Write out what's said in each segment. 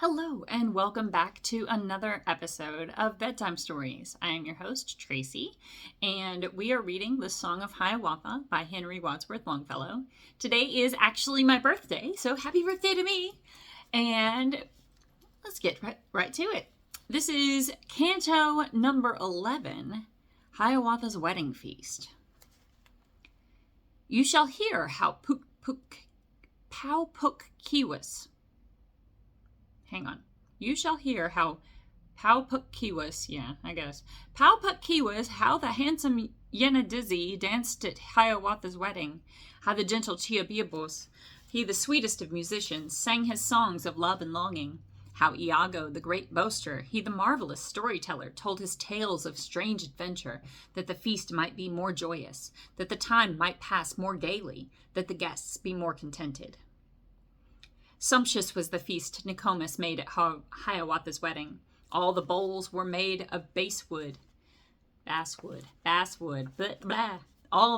Hello, and welcome back to another episode of Bedtime Stories. I am your host, Tracy, and we are reading The Song of Hiawatha by Henry Wadsworth Longfellow. Today is actually my birthday, so happy birthday to me! And let's get right to it. This is canto number 11, Hiawatha's Wedding Feast. You shall hear how Pau-Puk-Keewis. Hang on. You shall hear how Pau-Puk-Keewis, Pau-Puk-Keewis, how the handsome Yenadizzy danced at Hiawatha's wedding, how the gentle Chiabiabos, he the sweetest of musicians, sang his songs of love and longing, how Iago, the great boaster, he the marvelous storyteller, told his tales of strange adventure, that the feast might be more joyous, that the time might pass more gaily, that the guests be more contented. Sumptuous was the feast Nokomis made at Hiawatha's wedding. All the bowls were made of basswood. All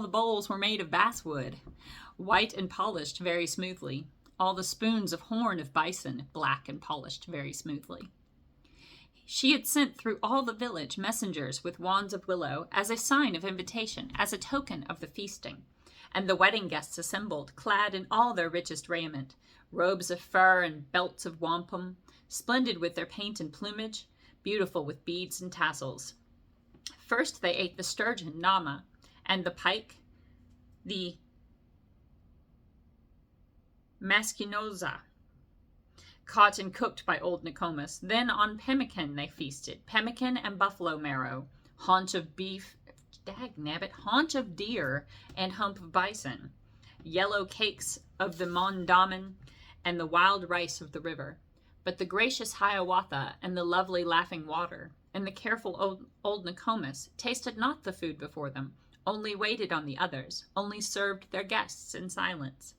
the bowls were made of basswood, white and polished very smoothly. All the spoons of horn of bison, black and polished very smoothly. She had sent through all the village messengers with wands of willow as a sign of invitation, as a token of the feasting. And the wedding guests assembled, clad in all their richest raiment, robes of fur and belts of wampum, splendid with their paint and plumage, beautiful with beads and tassels. First they ate the sturgeon, Nama, and the pike, the maskinoza, caught and cooked by old Nokomis. Then on pemmican they feasted, pemmican and buffalo marrow, haunch of beef, haunch of deer, and hump of bison, yellow cakes of the mondamin, and the wild rice of the river. But the gracious Hiawatha, and the lovely laughing water, and the careful old Nokomis tasted not the food before them, only waited on the others, only served their guests in silence.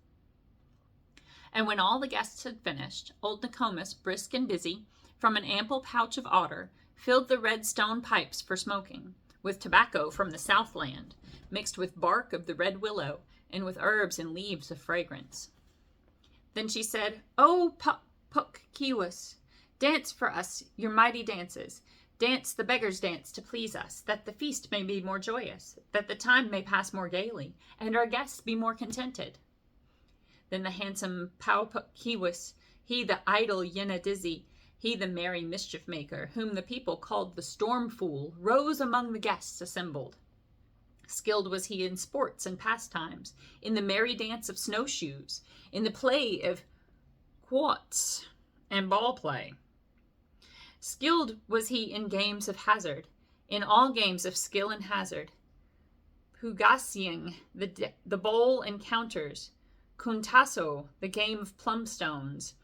And when all the guests had finished, old Nokomis, brisk and busy, from an ample pouch of otter, filled the red stone pipes for smoking, with tobacco from the southland, mixed with bark of the red willow, and with herbs and leaves of fragrance. Then she said, "O Puk-Keewis, dance for us your mighty dances. Dance the beggar's dance to please us, that the feast may be more joyous, that the time may pass more gaily, and our guests be more contented." Then the handsome Pau-Puk-Keewis, he the idle Yenadizzy, he the merry mischief maker, whom the people called the storm fool, rose among the guests assembled. Skilled was he in sports and pastimes, in the merry dance of snowshoes, in the play of quoits and ball play. Skilled was he in games of hazard, in all games of skill and hazard, pugasying, the bowl encounters, kuntaso, the game of plumstones.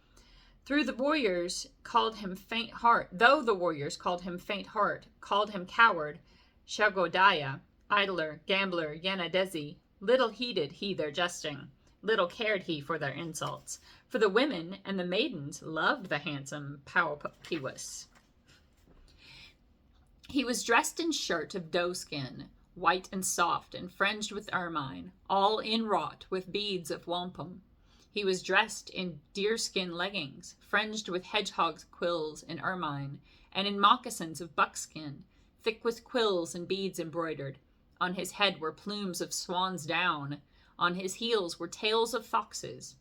Though the warriors called him faint heart, called him coward, shagodaya, idler, gambler, Yenadizzy, little heeded he their jesting, little cared he for their insults, for the women and the maidens loved the handsome Pau-Puk-Keewis. He was dressed in shirt of doeskin, white and soft, and fringed with ermine, all inwrought with beads of wampum. He was dressed in deerskin leggings, fringed with hedgehog's quills and ermine, and in moccasins of buckskin, thick with quills and beads embroidered. On his head were plumes of swan's down. On his heels were tails of foxes.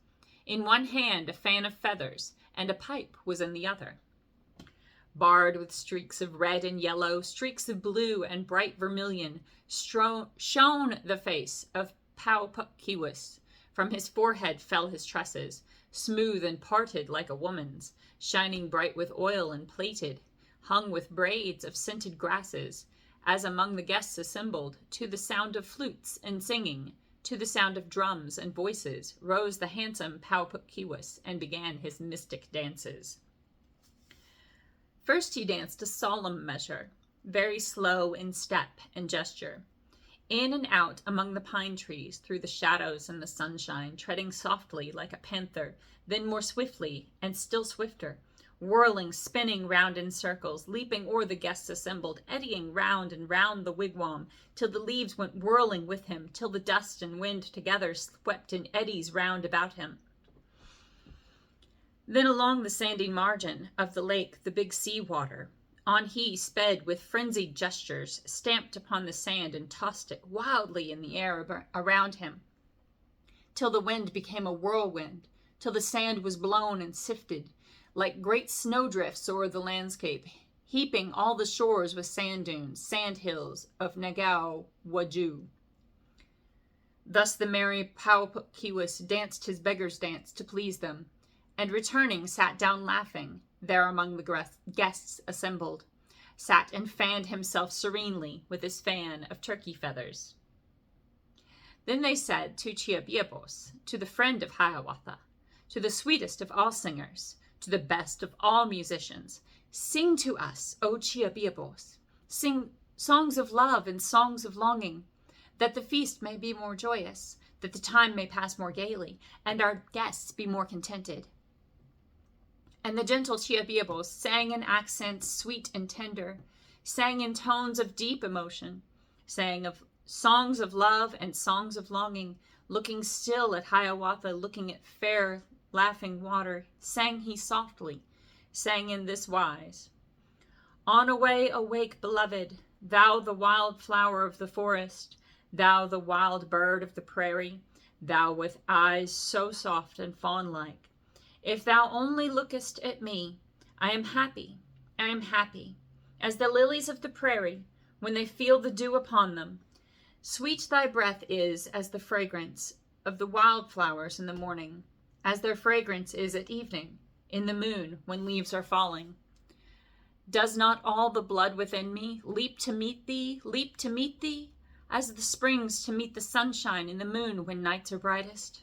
In one hand a fan of feathers, and a pipe was in the other. Barred with streaks of red and yellow, streaks of blue and bright vermilion, shone the face of Pau-Puk-Keewis. From his forehead fell his tresses, smooth and parted like a woman's, shining bright with oil and plaited, hung with braids of scented grasses. As among the guests assembled, to the sound of flutes and singing, to the sound of drums and voices, rose the handsome Pau-Puk-Keewis and began his mystic dances. First he danced a solemn measure, very slow in step and gesture, in and out among the pine trees, through the shadows and the sunshine, treading softly like a panther, then more swiftly and still swifter, whirling, spinning round in circles, leaping o'er the guests assembled, eddying round and round the wigwam, till the leaves went whirling with him, till the dust and wind together swept in eddies round about him. Then along the sandy margin of the lake the big sea water, on he sped with frenzied gestures, stamped upon the sand and tossed it wildly in the air around him, till the wind became a whirlwind, till the sand was blown and sifted like great snowdrifts o'er the landscape, heaping all the shores with sand dunes, sand hills of Nagao Waju. Thus the merry Paupukiwis danced his beggar's dance to please them, and returning sat down laughing there among the guests assembled, sat and fanned himself serenely with his fan of turkey feathers. Then they said to Chiabiabos, to the friend of Hiawatha, to the sweetest of all singers, to the best of all musicians, "Sing to us, O Chiabiabos, sing songs of love and songs of longing, that the feast may be more joyous, that the time may pass more gaily, and our guests be more contented." And the gentle Chiabiabos sang in accents sweet and tender, sang in tones of deep emotion, sang of songs of love and songs of longing, looking still at Hiawatha, looking at fair, laughing water, sang he softly, sang in this wise: "On away, awake, beloved, thou the wild flower of the forest, thou the wild bird of the prairie, thou with eyes so soft and fawn-like. If thou only lookest at me, I am happy, as the lilies of the prairie, when they feel the dew upon them. Sweet thy breath is as the fragrance of the wild flowers in the morning, as their fragrance is at evening, in the moon, when leaves are falling. Does not all the blood within me leap to meet thee, as the springs to meet the sunshine in the moon when nights are brightest?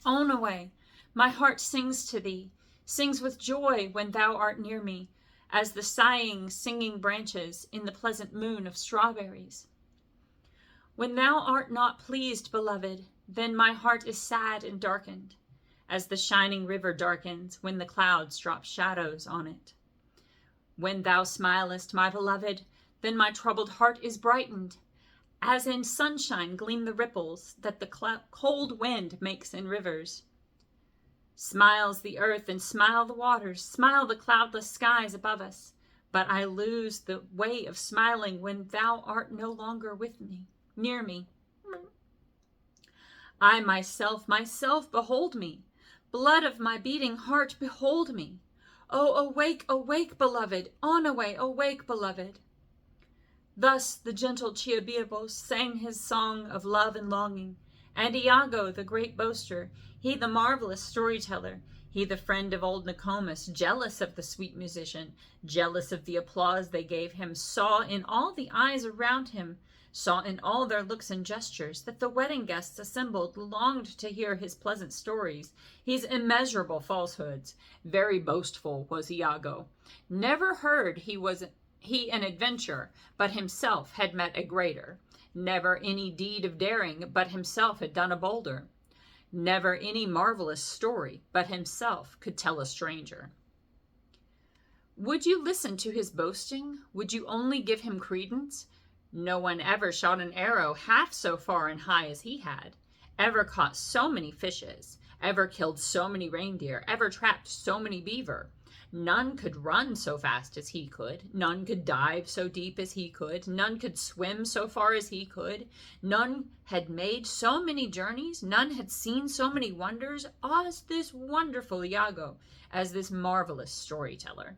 Onaway, my heart sings to thee, sings with joy when thou art near me, as the sighing, singing branches in the pleasant moon of strawberries. When thou art not pleased, beloved, then my heart is sad and darkened, as the shining river darkens when the clouds drop shadows on it. When thou smilest, my beloved, then my troubled heart is brightened, as in sunshine gleam the ripples that the cold wind makes in rivers. Smiles the earth and smile the waters, smile the cloudless skies above us, but I lose the way of smiling when thou art no longer with me, near me. I myself, behold me. Blood of my beating heart, behold me. Oh, awake, awake, beloved, Onaway, awake, beloved." Thus the gentle Chiabiabos sang his song of love and longing, and Iago, the great boaster, he the marvelous storyteller, he the friend of old Nokomis, jealous of the sweet musician, jealous of the applause they gave him, saw in all the eyes around him, saw in all their looks and gestures, that the wedding guests assembled longed to hear his pleasant stories, his immeasurable falsehoods. Very boastful was Iago. Never heard he an adventure, but himself had met a greater. Never any deed of daring, but himself had done a bolder. Never any marvelous story, but himself could tell a stranger. Would you listen to his boasting? Would you only give him credence? No one ever shot an arrow half so far and high as he had, ever caught so many fishes, ever killed so many reindeer, ever trapped so many beaver. None could run so fast as he could. None could dive so deep as he could. None could swim so far as he could. None had made so many journeys. None had seen so many wonders as this wonderful Iago, as this marvelous storyteller.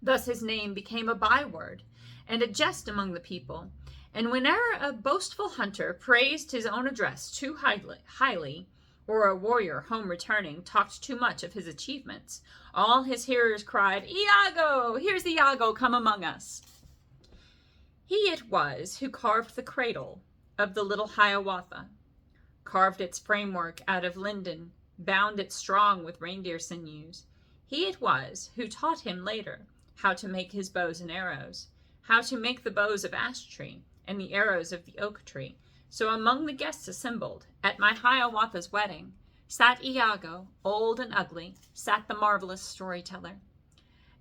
Thus his name became a byword and a jest among the people. And whenever a boastful hunter praised his own address too highly, or a warrior home returning talked too much of his achievements, all his hearers cried, "Iago! Here's Iago come among us." He it was who carved the cradle of the little Hiawatha, carved its framework out of linden, bound it strong with reindeer sinews. He it was who taught him later how to make his bows and arrows, how to make the bows of ash tree and the arrows of the oak tree. So among the guests assembled at my Hiawatha's wedding sat Iago, old and ugly, sat the marvelous storyteller.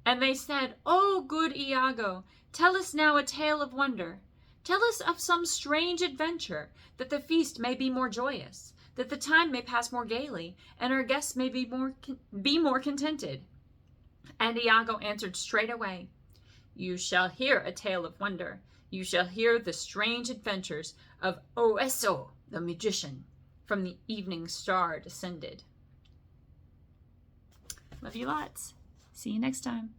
And they said, "O good Iago, tell us now a tale of wonder. Tell us of some strange adventure, that the feast may be more joyous, that the time may pass more gaily, and our guests may be more contented. And Iago answered straightway, You shall hear a tale of wonder. You shall hear the strange adventures of Oeso the magician, from the evening star descended. Love you lots. See you next time.